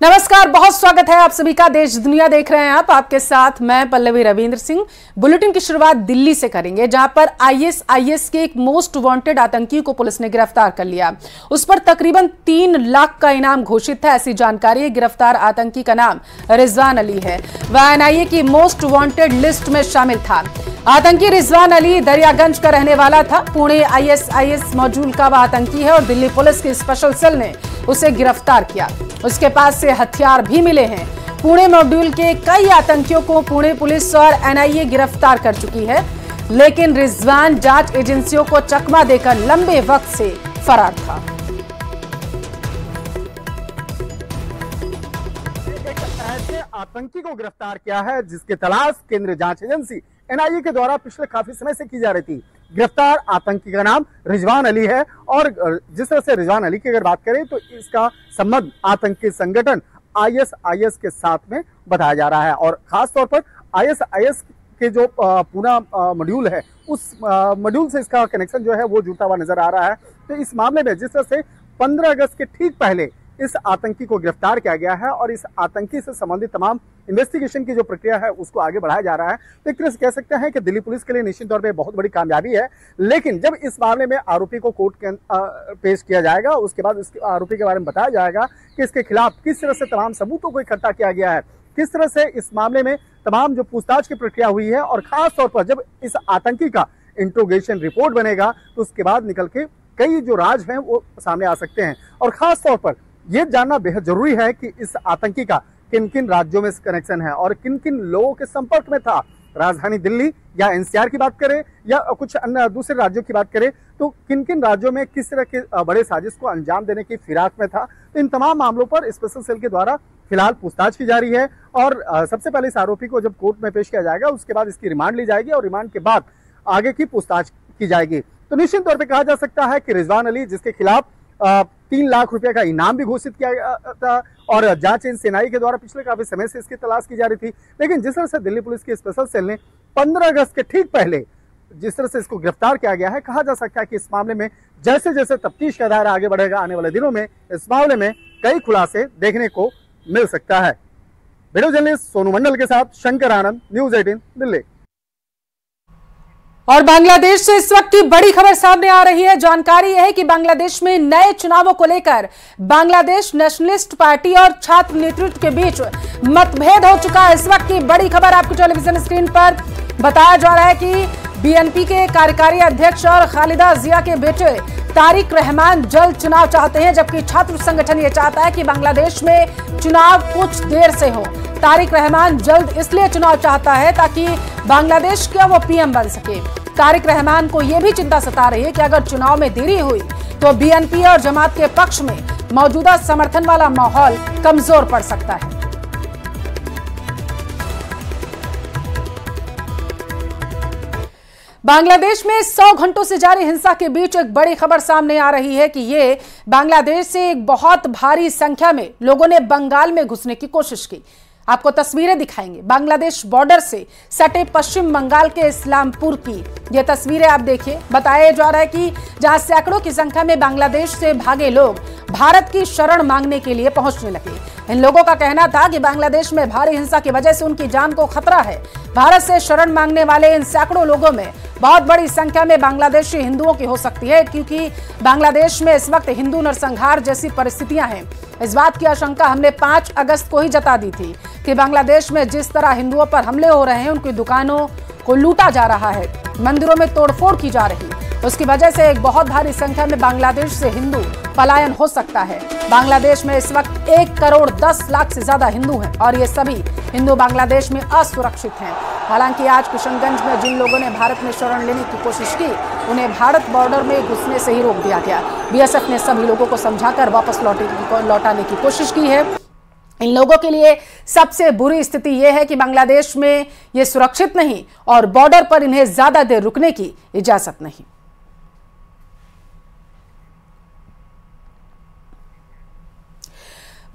नमस्कार, बहुत स्वागत है आप सभी का। देश दुनिया देख रहे हैं आप, आपके साथ मैं पल्लवी रविंद्र सिंह। बुलेटिन की शुरुआत दिल्ली से करेंगे, जहां पर आईएसआईएस के एक मोस्ट वांटेड आतंकी को पुलिस ने गिरफ्तार कर लिया। उस पर तकरीबन 3 लाख का इनाम घोषित है, ऐसी जानकारी। गिरफ्तार आतंकी का नाम रिजवान अली है। वह एनआईए की मोस्ट वांटेड लिस्ट में शामिल था। आतंकी रिजवान अली दरियागंज का रहने वाला था। पुणे आईएसआईएस मॉड्यूल का वह आतंकी है और दिल्ली पुलिस की स्पेशल सेल ने उसे गिरफ्तार किया। उसके पास से हथियार भी मिले हैं। पुणे मॉड्यूल के कई आतंकियों को पुणे पुलिस और एनआईए गिरफ्तार कर चुकी है, लेकिन रिजवान जांच एजेंसियों को चकमा देकर लंबे वक्त से फरार था। एक ऐसे आतंकी को गिरफ्तार किया है जिसकी तलाश केंद्रीय जांच एजेंसी एनआईए के द्वारा पिछले काफी समय से की जा रही थी। गिरफ्तार आतंकी का नाम रिजवान अली है और जिस तरह से रिजवान अली की अगर बात करें तो इसका संबंध आतंकी संगठन आईएसआईएस के साथ में बताया जा रहा है और खास तौर पर आईएसआईएस के जो पूरा मॉड्यूल है उस मॉड्यूल से इसका कनेक्शन जो है वो जुड़ता हुआ नजर आ रहा है। तो इस मामले में जिस तरह से 15 अगस्त के ठीक पहले इस आतंकी को गिरफ्तार किया गया है और इस आतंकी से संबंधित तमाम इन्वेस्टिगेशन की जो प्रक्रिया है उसको आगे बढ़ाया जा रहा है, तो एक तरह से कह सकते हैं कि दिल्ली पुलिस के लिए निश्चित तौर पे बहुत बड़ी कामयाबी है। लेकिन जब इस मामले में आरोपी को कोर्ट के पेश किया जाएगा, उसके बाद इस आरोपी के बारे में बताया जाएगा कि इसके खिलाफ किस तरह से तमाम सबूतों को इकट्ठा किया गया है, किस तरह से इस मामले में तमाम जो पूछताछ की प्रक्रिया हुई है और खास तौर पर जब इस आतंकी का इंट्रोगेशन रिपोर्ट बनेगा तो उसके बाद निकल के कई जो राज हैं वो सामने आ सकते हैं। और खास तौर पर यह जानना बेहद जरूरी है कि इस आतंकी का किन किन राज्यों में कनेक्शन है और किन किन लोगों के संपर्क में था। राजधानी दिल्ली या एनसीआर की बात करें या कुछ अन्य दूसरे राज्यों की बात करें तो किन किन राज्यों में किस तरह के बड़े साजिश को अंजाम देने की फिराक में था। तो इन तमाम मामलों पर स्पेशल सेल के द्वारा फिलहाल पूछताछ की जा रही है और सबसे पहले इस आरोपी को जब कोर्ट में पेश किया जाएगा उसके बाद इसकी रिमांड ली जाएगी और रिमांड के बाद आगे की पूछताछ की जाएगी। तो निश्चित तौर पर कहा जा सकता है कि रिजवान अली, जिसके खिलाफ 3 लाख रुपए का इनाम भी घोषित किया गया था और जांच एजेंसी एनआईए के द्वारा पिछले काफी समय से इसकी तलाश की जा रही थी, लेकिन जिस तरह से दिल्ली पुलिस की स्पेशल सेल ने 15 अगस्त के ठीक पहले जिस तरह से इसको गिरफ्तार किया गया है, कहा जा सकता है कि इस मामले में जैसे जैसे तफ्तीश का दायरा आगे बढ़ेगा आने वाले दिनों में इस मामले में कई खुलासे देखने को मिल सकता है। वीडियो जर्नलिस्ट सोनू मंडल के साथ शंकर आनंद, न्यूज 18 दिल्ली। और बांग्लादेश से इस वक्त की बड़ी खबर सामने आ रही है। जानकारी यह है कि बांग्लादेश में नए चुनावों को लेकर बांग्लादेश नेशनलिस्ट पार्टी और छात्र नेतृत्व के बीच मतभेद हो चुका है। इस वक्त की बड़ी खबर आपको टेलीविजन स्क्रीन पर बताया जा रहा है कि बीएनपी के कार्यकारी अध्यक्ष और खालिदा जिया के बेटे तारिक रहमान जल्द चुनाव चाहते हैं, जबकि छात्र संगठन ये चाहता है कि बांग्लादेश में चुनाव कुछ देर से हो। तारिक रहमान जल्द इसलिए चुनाव चाहता है ताकि बांग्लादेश का वो पीएम बन सके। तारिक रहमान को यह भी चिंता सता रही है कि अगर चुनाव में देरी हुई तो बीएनपी और जमात के पक्ष में मौजूदा समर्थन वाला माहौल कमजोर पड़ सकता है। बांग्लादेश में 100 घंटों से जारी हिंसा के बीच एक बड़ी खबर सामने आ रही है कि ये बांग्लादेश से एक बहुत भारी संख्या में लोगों ने बंगाल में घुसने की कोशिश की। आपको तस्वीरें दिखाएंगे बांग्लादेश बॉर्डर से सटे पश्चिम बंगाल के इस्लामपुर की। ये तस्वीरें आप देखिए। बताया जा रहा है कि जहां सैकड़ों की संख्या में बांग्लादेश से भागे लोग भारत की शरण मांगने के लिए पहुंचने लगे। इन लोगों का कहना था कि बांग्लादेश में भारी हिंसा की वजह से उनकी जान को खतरा है। भारत से शरण मांगने वाले इन सैकड़ों लोगों में बहुत बड़ी संख्या में बांग्लादेशी हिंदुओं की हो सकती है, क्योंकि बांग्लादेश में इस वक्त हिंदू नरसंहार जैसी परिस्थितियां हैं। इस बात की आशंका हमने 5 अगस्त को ही जता दी थी कि बांग्लादेश में जिस तरह हिंदुओं पर हमले हो रहे हैं, उनकी दुकानों को लूटा जा रहा है, मंदिरों में तोड़फोड़ की जा रही, उसकी वजह से एक बहुत भारी संख्या में बांग्लादेश से हिंदू पलायन हो सकता है। बांग्लादेश में इस वक्त 1 करोड़ 10 लाख से ज्यादा हिंदू हैं और ये सभी हिंदू बांग्लादेश में असुरक्षित हैं। हालांकि आज किशनगंज में जिन लोगों ने भारत में शरण लेने की कोशिश की, उन्हें भारत बॉर्डर में घुसने से ही रोक दिया गया। बीएसएफ ने सभी लोगों को समझाकर वापस लौटाने की कोशिश की है। इन लोगों के लिए सबसे बुरी स्थिति यह है कि बांग्लादेश में ये सुरक्षित नहीं और बॉर्डर पर इन्हें ज्यादा देर रुकने की इजाजत नहीं।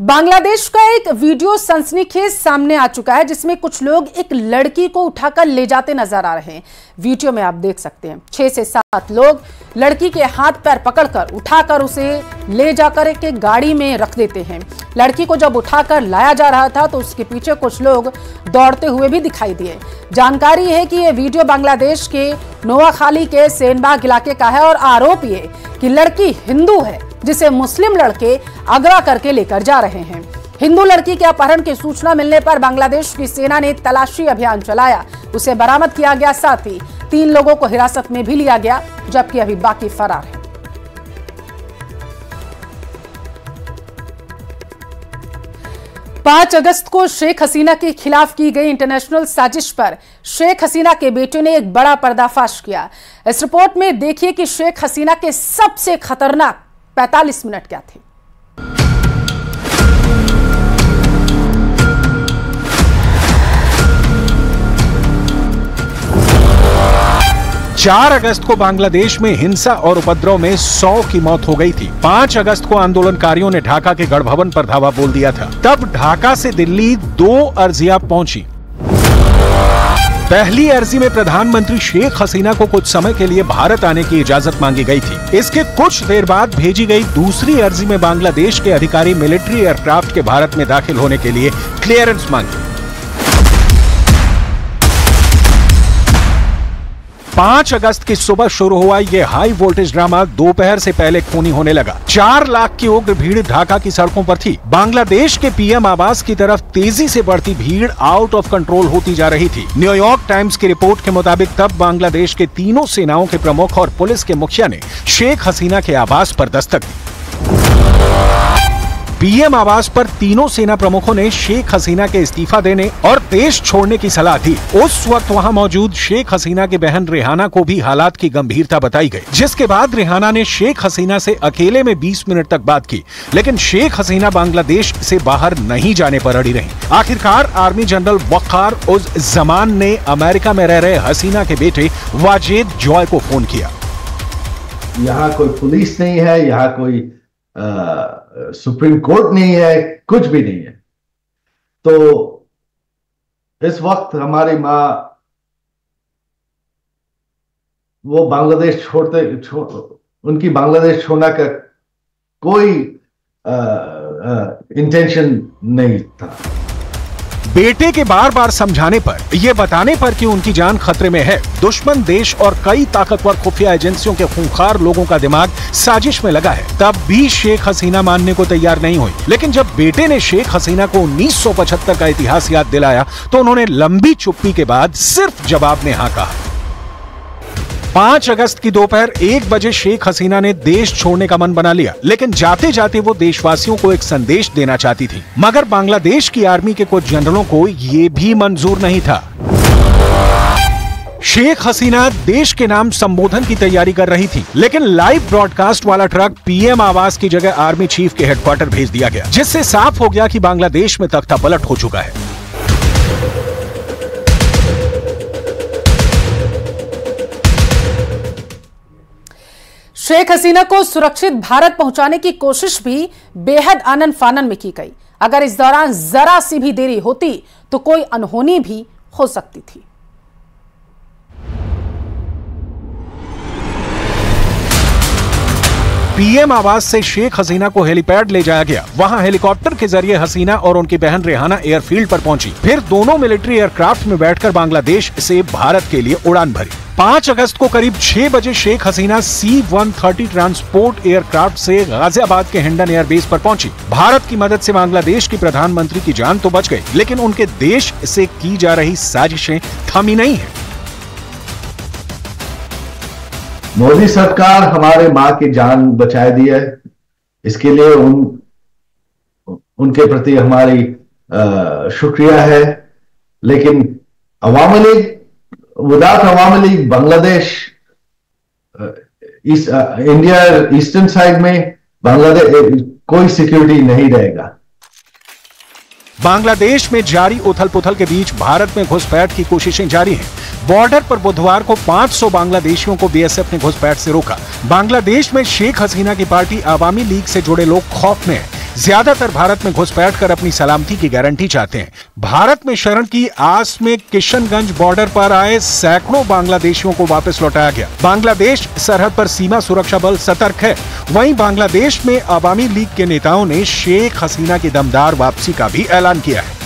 बांग्लादेश का एक वीडियो सनसनीखेज सामने आ चुका है जिसमें कुछ लोग एक लड़की को उठाकर ले जाते नजर आ रहे हैं। वीडियो में आप देख सकते हैं 6 से 7 लोग लड़की के हाथ पैर पकड़कर उठाकर उसे ले जाकर एक गाड़ी में रख देते हैं। लड़की को जब उठाकर लाया जा रहा था तो उसके पीछे कुछ लोग दौड़ते हुए भी दिखाई दिए। जानकारी है कि यह वीडियो बांग्लादेश के नोआखाली के सेनबाग इलाके का है और आरोप ये कि लड़की हिंदू है जिसे मुस्लिम लड़के अगवा करके लेकर जा रहे हैं। हिंदू लड़की के अपहरण की सूचना मिलने पर बांग्लादेश की सेना ने तलाशी अभियान चलाया, उसे बरामद किया गया, साथ ही 3 लोगों को हिरासत में भी लिया गया, जबकि अभी बाकी फरार हैं। पांच अगस्त को शेख हसीना के खिलाफ की गई इंटरनेशनल साजिश पर शेख हसीना के बेटे ने एक बड़ा पर्दाफाश किया। इस रिपोर्ट में देखिए कि शेख हसीना के सबसे खतरनाक 45 मिनट क्या थे। 4 अगस्त को बांग्लादेश में हिंसा और उपद्रव में 100 की मौत हो गई थी। 5 अगस्त को आंदोलनकारियों ने ढाका के गढ़ भवन पर धावा बोल दिया था। तब ढाका से दिल्ली 2 अर्जियां पहुंची। पहली अर्जी में प्रधानमंत्री शेख हसीना को कुछ समय के लिए भारत आने की इजाजत मांगी गई थी। इसके कुछ देर बाद भेजी गई दूसरी अर्जी में बांग्लादेश के अधिकारी मिलिट्री एयरक्राफ्ट के भारत में दाखिल होने के लिए क्लियरेंस मांगी। 5 अगस्त की सुबह शुरू हुआ ये हाई वोल्टेज ड्रामा दोपहर से पहले खूनी होने लगा। 4 लाख की उग्र भीड़ ढाका की सड़कों पर थी। बांग्लादेश के पीएम आवास की तरफ तेजी से बढ़ती भीड़ आउट ऑफ कंट्रोल होती जा रही थी। न्यूयॉर्क टाइम्स की रिपोर्ट के मुताबिक तब बांग्लादेश के तीनों सेनाओं के प्रमुख और पुलिस के मुखिया ने शेख हसीना के आवास पर दस्तक दी। पीएम आवास पर तीनों सेना प्रमुखों ने शेख हसीना के इस्तीफा देने और देश छोड़ने की सलाह दी। उस वक्त वहां मौजूद शेख हसीना की बहन रेहाना को भी हालात की गंभीरता बताई गई, जिसके बाद रेहाना ने शेख हसीना से अकेले में 20 मिनट तक बात की, लेकिन शेख हसीना बांग्लादेश से बाहर नहीं जाने पर अड़ी रही। आखिरकार आर्मी जनरल वक़ार उज जमान ने अमेरिका में रह रहे हसीना के बेटे वाजेद जॉय को फोन किया। यहाँ कोई पुलिस नहीं है, यहाँ कोई सुप्रीम कोर्ट नहीं है, कुछ भी नहीं है। तो इस वक्त हमारी माँ वो बांग्लादेश उनकी बांग्लादेश छोड़ना का कोई इंटेंशन नहीं था। बेटे के बार बार समझाने पर, ये बताने पर कि उनकी जान खतरे में है, दुश्मन देश और कई ताकतवर खुफिया एजेंसियों के खूंखार लोगों का दिमाग साजिश में लगा है, तब भी शेख हसीना मानने को तैयार नहीं हुई। लेकिन जब बेटे ने शेख हसीना को 1975 का इतिहास याद दिलाया तो उन्होंने लंबी चुप्पी के बाद सिर्फ जवाब में हाँ कहा। 5 अगस्त की दोपहर 1 बजे शेख हसीना ने देश छोड़ने का मन बना लिया, लेकिन जाते जाते वो देशवासियों को एक संदेश देना चाहती थी। मगर बांग्लादेश की आर्मी के कुछ जनरलों को ये भी मंजूर नहीं था। शेख हसीना देश के नाम संबोधन की तैयारी कर रही थी, लेकिन लाइव ब्रॉडकास्ट वाला ट्रक पीएम आवास की जगह आर्मी चीफ के हेडक्वार्टर भेज दिया गया, जिससे साफ हो गया कि बांग्लादेश में तख्ता पलट हो चुका है। शेख हसीना को सुरक्षित भारत पहुंचाने की कोशिश भी बेहद आनन फानन में की गई। अगर इस दौरान जरा सी भी देरी होती तो कोई अनहोनी भी हो सकती थी। पीएम आवास से शेख हसीना को हेलीपैड ले जाया गया। वहां हेलीकॉप्टर के जरिए हसीना और उनकी बहन रेहाना एयरफील्ड पर पहुंची। फिर दोनों मिलिट्री एयरक्राफ्ट में बैठकर बांग्लादेश से भारत के लिए उड़ान भरी। 5 अगस्त को करीब 6 बजे Sheikh Hasina C-130 transport aircraft से गाजियाबाद के हिंडन एयरबेस पर पहुंची। भारत की मदद से बांग्लादेश की प्रधानमंत्री की जान तो बच गई, लेकिन उनके देश से की जा रही साजिशें थमी नहीं है। मोदी सरकार हमारे माँ की जान बचा दी है, इसके लिए उनके प्रति हमारी शुक्रिया है। लेकिन Awami League, without Awami League Bangladesh, India eastern side में बांग्लादेश कोई सिक्योरिटी नहीं रहेगा। बांग्लादेश में जारी उथल पुथल के बीच भारत में घुसपैठ की कोशिशें जारी हैं। बॉर्डर पर बुधवार को 500 बांग्लादेशियों को बीएसएफ ने घुसपैठ से रोका। बांग्लादेश में शेख हसीना की पार्टी अवामी लीग से जुड़े लोग खौफ में हैं। ज्यादातर भारत में घुसपैठ कर अपनी सलामती की गारंटी चाहते हैं। भारत में शरण की आस में किशनगंज बॉर्डर पर आए सैकड़ों बांग्लादेशियों को वापस लौटाया गया। बांग्लादेश सरहद पर सीमा सुरक्षा बल सतर्क है। वहीं बांग्लादेश में अवामी लीग के नेताओं ने शेख हसीना की दमदार वापसी का भी ऐलान किया है।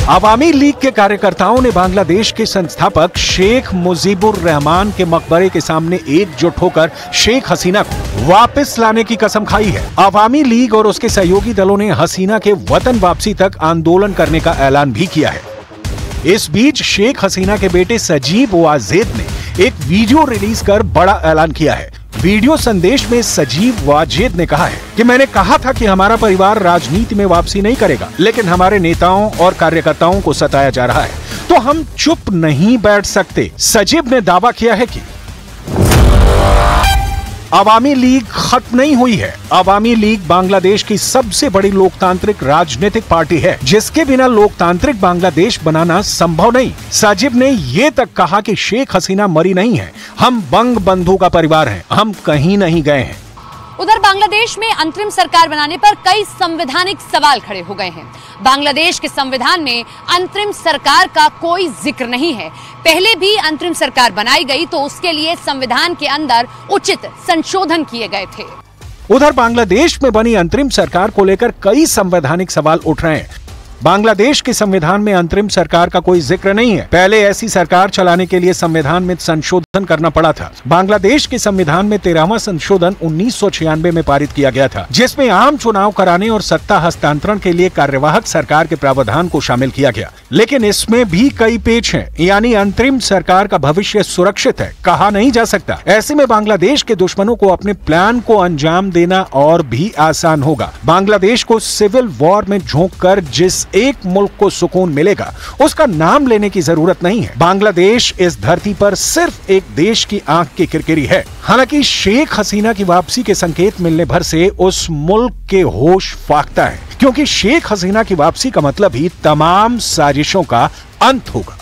अवामी लीग के कार्यकर्ताओं ने बांग्लादेश के संस्थापक शेख मुजीबुर रहमान के मकबरे के सामने एकजुट होकर शेख हसीना को वापस लाने की कसम खाई है। अवामी लीग और उसके सहयोगी दलों ने हसीना के वतन वापसी तक आंदोलन करने का ऐलान भी किया है। इस बीच शेख हसीना के बेटे सजीब वाजेद ने एक वीडियो रिलीज कर बड़ा ऐलान किया है। वीडियो संदेश में सजीब वाजेद ने कहा है कि मैंने कहा था कि हमारा परिवार राजनीति में वापसी नहीं करेगा, लेकिन हमारे नेताओं और कार्यकर्ताओं को सताया जा रहा है, तो हम चुप नहीं बैठ सकते। सजीब ने दावा किया है कि अवामी लीग खत्म नहीं हुई है। अवामी लीग बांग्लादेश की सबसे बड़ी लोकतांत्रिक राजनीतिक पार्टी है, जिसके बिना लोकतांत्रिक बांग्लादेश बनाना संभव नहीं। साजिब ने ये तक कहा कि शेख हसीना मरी नहीं है, हम बंग बंधु का परिवार हैं, हम कहीं नहीं गए हैं। उधर बांग्लादेश में अंतरिम सरकार बनाने पर कई संवैधानिक सवाल खड़े हो गए हैं। बांग्लादेश के संविधान में अंतरिम सरकार का कोई जिक्र नहीं है। पहले भी अंतरिम सरकार बनाई गई तो उसके लिए संविधान के अंदर उचित संशोधन किए गए थे। उधर बांग्लादेश में बनी अंतरिम सरकार को लेकर कई संवैधानिक सवाल उठ रहे हैं। बांग्लादेश के संविधान में अंतरिम सरकार का कोई जिक्र नहीं है। पहले ऐसी सरकार चलाने के लिए संविधान में संशोधन करना पड़ा था। बांग्लादेश के संविधान में 13वां संशोधन 1996 में पारित किया गया था, जिसमें आम चुनाव कराने और सत्ता हस्तांतरण के लिए कार्यवाहक सरकार के प्रावधान को शामिल किया गया। लेकिन इसमें भी कई पेच हैं, यानी अंतरिम सरकार का भविष्य सुरक्षित है, कहा नहीं जा सकता। ऐसे में बांग्लादेश के दुश्मनों को अपने प्लान को अंजाम देना और भी आसान होगा। बांग्लादेश को सिविल वॉर में झोंककर जिस एक मुल्क को सुकून मिलेगा, उसका नाम लेने की जरूरत नहीं है। बांग्लादेश इस धरती पर सिर्फ एक देश की आंख की किरकिरी है। हालांकि शेख हसीना की वापसी के संकेत मिलने भर से उस मुल्क के होश फाख्ता है, क्योंकि शेख हसीना की वापसी का मतलब ही तमाम साजिशों का अंत होगा।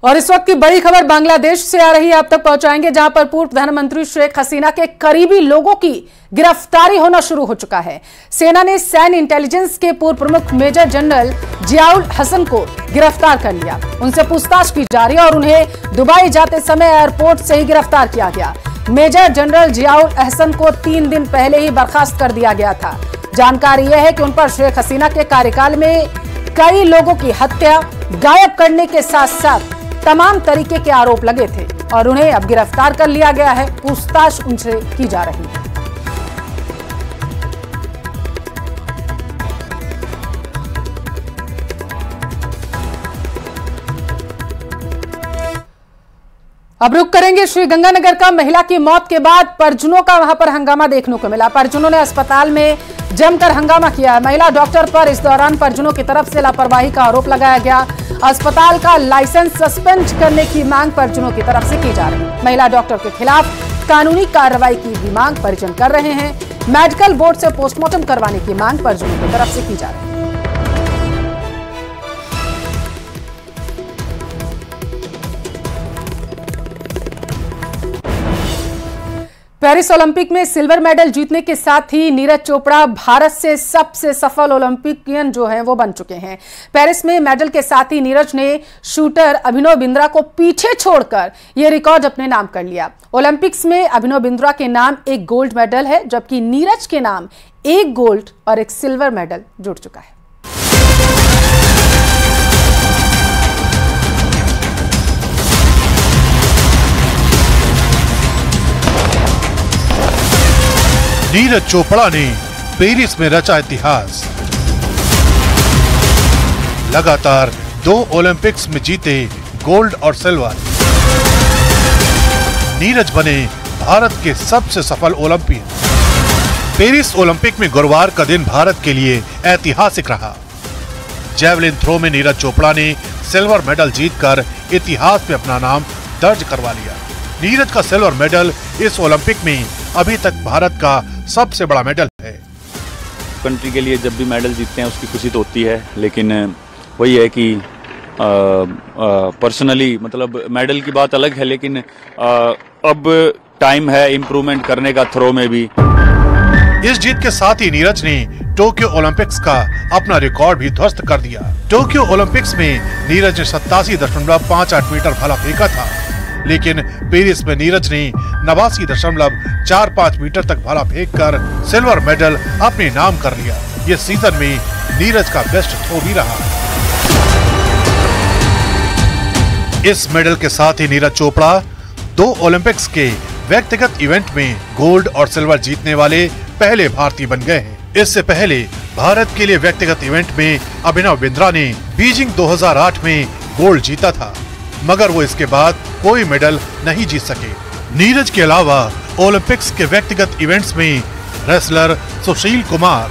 और इस वक्त की बड़ी खबर बांग्लादेश से आ रही है, आप तक पहुंचाएंगे, जहां पर पूर्व प्रधानमंत्री शेख हसीना के करीबी लोगों की गिरफ्तारी होना शुरू हो चुका है। सेना ने सैन्य इंटेलिजेंस के पूर्व प्रमुख मेजर जनरल जियाउल हसन को गिरफ्तार कर लिया। उनसे पूछताछ की जा रही है और उन्हें दुबई जाते समय एयरपोर्ट से ही गिरफ्तार किया गया। मेजर जनरल जियाउल हसन को 3 दिन पहले ही बर्खास्त कर दिया गया था। जानकारी यह है कि उन पर शेख हसीना के कार्यकाल में कई लोगों की हत्या, गायब करने के साथ साथ तमाम तरीके के आरोप लगे थे और उन्हें अब गिरफ्तार कर लिया गया है। पूछताछ उनसे की जा रही है। अब रुक करेंगे श्रीगंगानगर का। महिला की मौत के बाद परिजनों का वहां पर हंगामा देखने को मिला। परिजनों ने अस्पताल में जमकर हंगामा किया है। महिला डॉक्टर पर इस दौरान परिजनों की तरफ से लापरवाही का आरोप लगाया गया। अस्पताल का लाइसेंस सस्पेंड करने की मांग परिजनों की तरफ से की जा रही है। महिला डॉक्टर के खिलाफ कानूनी कार्रवाई की भी मांग परिजन कर रहे हैं। मेडिकल बोर्ड से पोस्टमार्टम करवाने की मांग परिजनों की तरफ से की जा रही है। पेरिस ओलंपिक में सिल्वर मेडल जीतने के साथ ही नीरज चोपड़ा भारत से सबसे सफल ओलंपिकियन जो हैं वो बन चुके हैं। पेरिस में मेडल के साथ ही नीरज ने शूटर अभिनव बिंद्रा को पीछे छोड़कर ये रिकॉर्ड अपने नाम कर लिया। ओलंपिक्स में अभिनव बिंद्रा के नाम एक गोल्ड मेडल है, जबकि नीरज के नाम एक गोल्ड और एक सिल्वर मेडल जुड़ चुका है। नीरज चोपड़ा ने पेरिस में रचा इतिहास। लगातार 2 ओलंपिक्स में जीते गोल्ड और सिल्वर। नीरज बने भारत के सबसे सफल ओलंपियन। पेरिस ओलंपिक में गुरुवार का दिन भारत के लिए ऐतिहासिक रहा। जैवलिन थ्रो में नीरज चोपड़ा ने सिल्वर मेडल जीतकर इतिहास में अपना नाम दर्ज करवा लिया। नीरज का सिल्वर मेडल इस ओलंपिक में अभी तक भारत का सबसे बड़ा मेडल है। कंट्री के लिए जब भी मेडल जीतते हैं उसकी खुशी तो होती है, लेकिन वही है कि पर्सनली मतलब मेडल की बात अलग है, लेकिन अब टाइम है इम्प्रूवमेंट करने का थ्रो में भी। इस जीत के साथ ही नीरज ने टोक्यो ओलंपिक्स का अपना रिकॉर्ड भी ध्वस्त कर दिया। टोक्यो ओलंपिक्स में नीरज ने 87.58 मीटर भाला फेंका था, लेकिन पेरिस में नीरज ने 89.45 मीटर तक भाला फेंककर सिल्वर मेडल अपने नाम कर लिया। ये सीजन में नीरज का बेस्ट थ्रो भी रहा। इस मेडल के साथ ही नीरज चोपड़ा 2 ओलंपिक्स के व्यक्तिगत इवेंट में गोल्ड और सिल्वर जीतने वाले पहले भारतीय बन गए हैं। इससे पहले भारत के लिए व्यक्तिगत इवेंट में अभिनव बिंद्रा ने बीजिंग 2008 में गोल्ड जीता था, मगर वो इसके बाद कोई मेडल नहीं जीत सके। नीरज के अलावा ओलंपिक्स के व्यक्तिगत इवेंट्स में wrestler Sushil Kumar,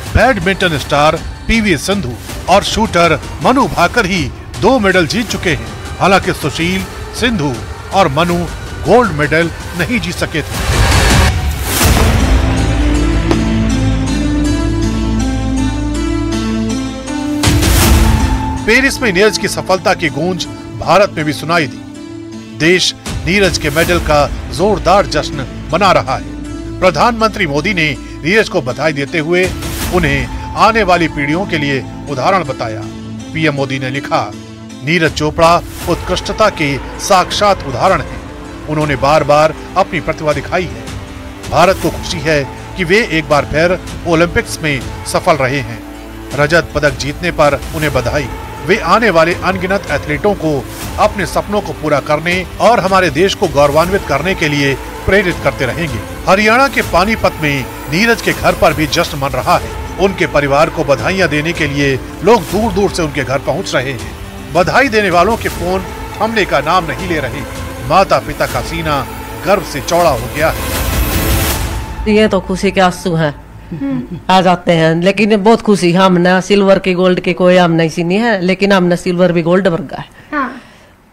badminton star PV Sindhu और शूटर मनु भाकर ही 2 मेडल जीत चुके हैं। हालांकि सुशील, सिंधु और मनु गोल्ड मेडल नहीं जीत सके थे। पेरिस में नीरज की सफलता की गूंज भारत में भी सुनाई दी। देश नीरज के मेडल का जोरदार जश्न मना रहा है। प्रधानमंत्री मोदी ने नीरज को बधाई देते हुए उन्हें आने वाली पीढ़ियों के लिए उदाहरण बताया। पीएम मोदी ने लिखा, नीरज चोपड़ा उत्कृष्टता के साक्षात उदाहरण हैं। उन्होंने बार बार अपनी प्रतिभा दिखाई है। भारत को खुशी है कि वे एक बार फिर ओलंपिक्स में सफल रहे हैं। रजत पदक जीतने पर उन्हें बधाई। वे आने वाले अनगिनत एथलीटों को अपने सपनों को पूरा करने और हमारे देश को गौरवान्वित करने के लिए प्रेरित करते रहेंगे। हरियाणा के पानीपत में नीरज के घर पर भी जश्न मन रहा है। उनके परिवार को बधाइयां देने के लिए लोग दूर दूर से उनके घर पहुंच रहे हैं। बधाई देने वालों के फोन थमने का नाम नहीं ले रहे। माता पिता का सीना गर्व से चौड़ा हो गया है। ये तो खुशी के आंसू हैं आ जाते हैं, लेकिन बहुत खुशी। हमने सिल्वर की गोल्ड की कोई हम नहीं सुनी है, लेकिन हमने सिल्वर भी गोल्ड बन गया है। हाँ।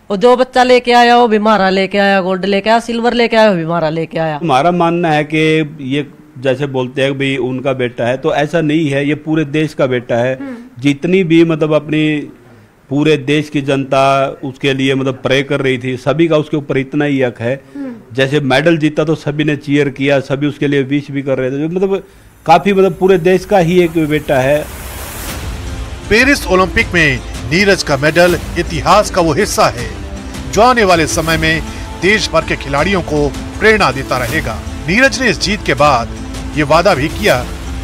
और जो बच्चा लेके आया वो भी हमारा लेके आया, गोल्ड लेके आया, सिल्वर लेके आया वो भी हमारा लेके आया। हमारा मानना है कि ये जैसे बोलते हैं भाई उनका बेटा है, तो ऐसा नहीं है। ये पूरे देश का बेटा है। जितनी भी मतलब अपनी पूरे देश की जनता उसके लिए मतलब प्रे कर रही थी, सभी का उसके ऊपर इतना ही हक है। जैसे मेडल जीता तो सभी ने चीयर किया, सभी उसके लिए विश भी कर रहे थे। मतलब काफी मतलब पूरे देश का ही एक बेटा है। पेरिस ओलंपिक में नीरज का मेडल इतिहास का वो हिस्सा है जो आने वाले समय में देश भर के खिलाड़ियों को प्रेरणा देता रहेगा। नीरज ने इस जीत के बाद ये वादा भी किया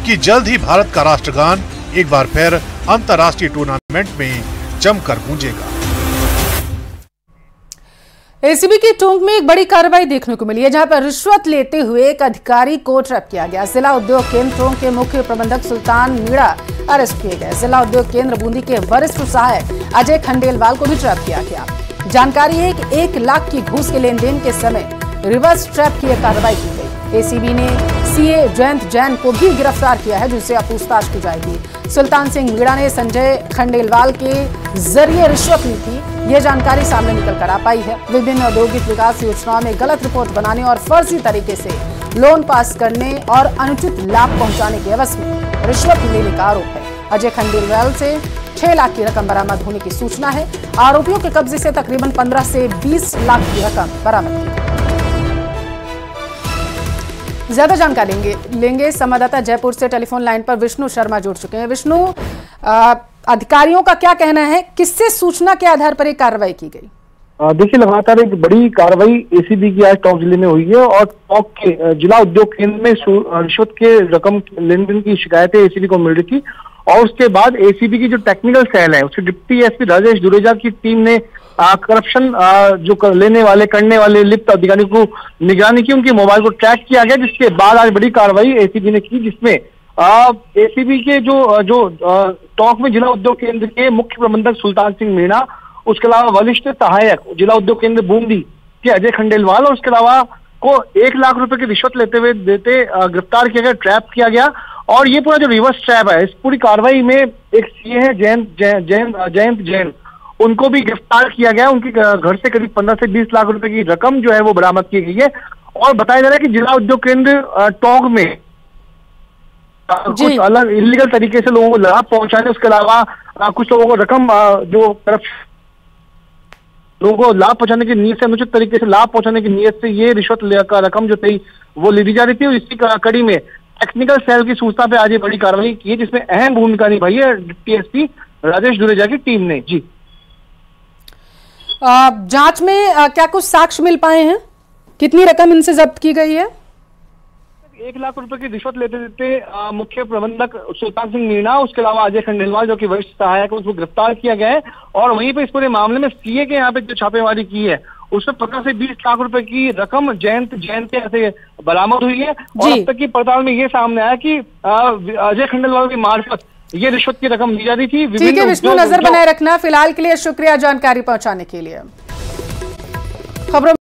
कि जल्द ही भारत का राष्ट्रगान एक बार फिर अंतर्राष्ट्रीय टूर्नामेंट में जमकर गूंजेगा। एसीबी की टोंक में एक बड़ी कार्रवाई देखने को मिली है, जहां पर रिश्वत लेते हुए एक अधिकारी को ट्रैप किया गया। जिला उद्योग केंद्र टोंक के मुख्य प्रबंधक सुल्तान मीणा अरेस्ट किए गए। जिला उद्योग केंद्र बूंदी के वरिष्ठ सहायक अजय खंडेलवाल को भी ट्रैप किया गया। जानकारी है कि 1 लाख की घूस के लेन देन के समय रिवर्स ट्रैप की कार्रवाई की गई। एसीबी ने सीए जयंत जैन को भी गिरफ्तार किया है, जिनसे अब पूछताछ की जाएगी। सुल्तान सिंह मीणा ने संजय खंडेलवाल के जरिए रिश्वत ली थी, ये जानकारी सामने निकल कर आ पाई है। विभिन्न औद्योगिक विकास योजनाओं में गलत रिपोर्ट बनाने और फर्जी तरीके से लोन पास करने और अनुचित लाभ पहुंचाने के एवज में रिश्वत लेने का आरोप है। अजय खंडेलवाल से 6 लाख की रकम बरामद होने की सूचना है। आरोपियों के कब्जे से तकरीबन 15 से 20 लाख की रकम बरामद की। ज्यादा जानकारी लेंगे संवाददाता जयपुर से टेलीफोन लाइन पर विष्णु शर्मा जुड़ चुके हैं। विष्णु, अधिकारियों का क्या कहना है, किससे सूचना के आधार पर एक कार्रवाई की गई? देखिए, लगातार एक बड़ी कार्रवाई एसीबी की आज टोंक जिले में हुई है और टोंक के जिला उद्योग केंद्र में रिश्वत के रकम लेन देन की शिकायतें एसीबी को मिल रही थी और उसके बाद एसीबी की जो टेक्निकल सेल है उसके डिप्टी एसपी राजेश दुरेजा की टीम ने करप्शन जो लेने वाले करने वाले लिप्त अधिकारियों को निगरानी की, उनके मोबाइल को ट्रैक किया गया, जिसके बाद आज बड़ी कार्रवाई एसीबी ने की, जिसमें एसीबी के जो टोंक में जिला उद्योग केंद्र के मुख्य प्रबंधक सुल्तान सिंह मीणा, उसके अलावा वरिष्ठ सहायक जिला उद्योग केंद्र बूंदी के अजय खंडेलवाल और उसके अलावा को 1 लाख रुपए की रिश्वत देते गिरफ्तार किया गया, ट्रैप किया गया। और ये पूरा जो रिवर्स ट्रैप है, इस पूरी कार्रवाई में एक सीए है जयंत जैन, उनको भी गिरफ्तार किया गया। उनके घर से करीब 15 से 20 लाख रुपए की रकम जो है वो बरामद की गई है और बताया जा रहा है कि जिला उद्योग केंद्र टोंक में कुछ अलग इलीगल तरीके से लोगों को लाभ पहुंचाने, उसके अलावा कुछ लोगों को रकम जो लोगों को लाभ पहुंचाने की नीयत से, अनुचित तरीके से लाभ पहुंचाने की नीयत से ये रिश्वत का रकम जो थी वो ले ली जा रही थी। और इसी कड़ी में टेक्निकल सेल की सूचना पे आज ये बड़ी कार्रवाई की है, जिसमें अहम भूमिका निभाई है टीएसपी राजेश दुरेजा की टीम ने। जी, जांच में क्या कुछ साक्ष्य मिल पाए हैं? कितनी रकम इनसे जब्त की गई है? 1 लाख रुपए की रिश्वत लेते लेते मुख्य प्रबंधक सुल्तान सिंह मीणा, उसके अलावा अजय खंडेलवाल जो कि वरिष्ठ सहायक, उसको गिरफ्तार किया गया है। और वहीं पे इस पूरे मामले में सीए के यहाँ पे जो छापेमारी की है उसमें 15 से 20 लाख रुपए की रकम जयंत ऐसे बरामद हुई है। और अब तक की पड़ताल में ये सामने आया कि अजय खंडेलवाल की मार्फत ये रिश्वत की रकम ली जा रही थी। ठीक है विष्णु, नजर बनाए रखना। फिलहाल के लिए शुक्रिया जानकारी पहुंचाने के लिए। खबरों